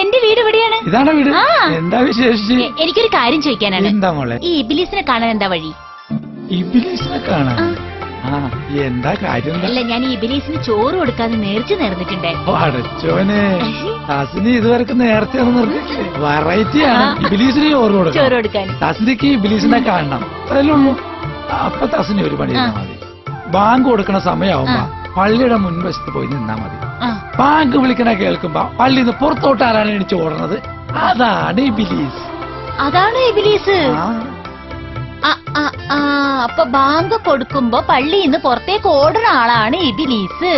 എന്റെ വീട് ഇവിടെയാണ്. ഇതാണ് വീട്. എന്താ വിശേഷിച്ച്? എനിക്കൊരു കാര്യം ചോദിക്കാനാണ്. എന്താ മോളെ? ഈ ഇബിലീസിനെ കാണാൻ എന്താ വഴി? ഇബിലീസിനെ കാണാൻ എന്താ കാര്യം? അല്ല, ഞാൻ ഈ ഇബിലീസിന് ചോറ് കൊടുക്കാതെ നേർച്ച നേർന്നിട്ടുണ്ടേ. അടച്ചോനെ, തസ്നി ഇതുവരെ നേരത്തെ വെറൈറ്റിയാണ്. ഇബിലീസിന് ചോറ് കൊടുക്കാൻ തസ്നിക്ക് ഇബിലീസിനെ കാണണം, അത്രയല്ലേ ഉള്ളൂ. അപ്പൊ തസ്നി ഒരു പണി ചെയ്താൽ മതി. ബാങ്ക് കൊടുക്കണ സമയമാവുമ്പോ പള്ളിയുടെ മുൻവശത്ത് പോയി നിന്നാ മതി. ബാങ്ക് വിളിക്കണ കേൾക്കുമ്പോ പള്ളിയിൽ നിന്ന് പുറത്തോട്ട് ആരാണ് എണിച്ച് ഓടുന്നത്? അതാണ് ഇബിലീസ്. അതാണ് ഇബിലീസ്. അപ്പൊ ബാങ്ക് കൊടുക്കുമ്പോ പള്ളിയിൽ നിന്ന് പുറത്തേക്ക് ഓടുന്ന ആളാണ് ഇബിലീസ്.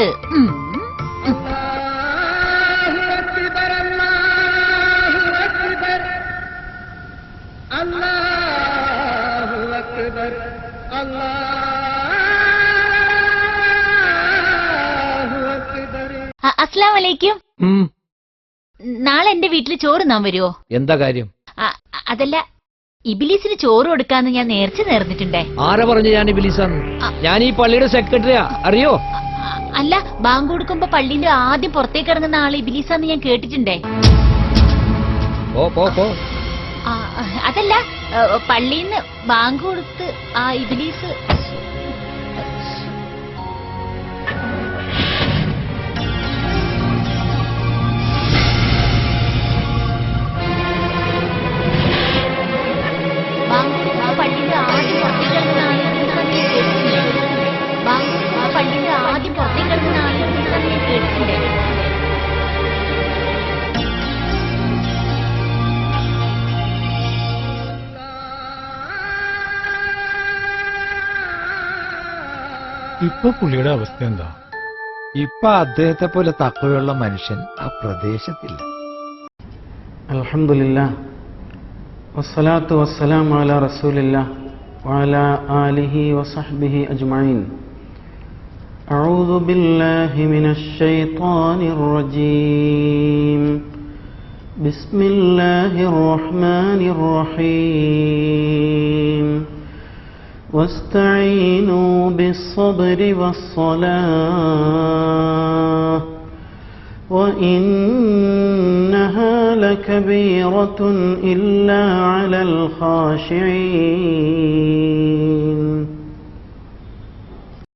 അസ്സലാമലൈക്കും. നാളെ എന്റെ വീട്ടിൽ ചോറ് നാൻ വരുമോ? എന്താ കാര്യം? അതല്ല, ഇബിലീസിന് ചോറ് കൊടുക്കാന്ന് ഞാൻ നേർച്ച നേർന്നിട്ടുണ്ടേ. ആരാ പറഞ്ഞു ഞാൻ ഇബിലീസാന്ന്? ഞാൻ ഈ പള്ളിയുടെ സെക്രട്ടറിയാ, അറിയോ? അല്ല, ബാങ്ക് കൊടുക്കുമ്പോ പള്ളിന്റെ ആദ്യം പുറത്തേക്ക് ഇറങ്ങുന്ന ആള് ഇബിലീസാന്ന് ഞാൻ കേട്ടിട്ടുണ്ടേ. അതല്ല, പള്ളിന്ന് ബാങ്ക് കൊടുത്ത് ആ ഇബിലീസ് ഇപ്പൊ പുള്ളിയുടെ അവസ്ഥ എന്താ? ഇപ്പൊ അദ്ദേഹത്തെ പോലെ തക്കവയുള്ള മനുഷ്യൻ ആ പ്രദേശത്തില്ല. അൽഹംദുലില്ലാഹ് വസ്സലാത്തു വസ്സലാമു അലാ റസൂലില്ലാഹ് വഅലാ ആലിഹി വസഹ്ബിഹി അജ്മഈൻ. അഊദു ബില്ലാഹി മിനശ് ശൈത്വാനിർ റജീം. ബിസ്മില്ലാഹിർ റഹ്മാനിർ റഹീം. واستعينوا بالصبر والصلاة وإنها لكبيرة إلا على الخاشعين.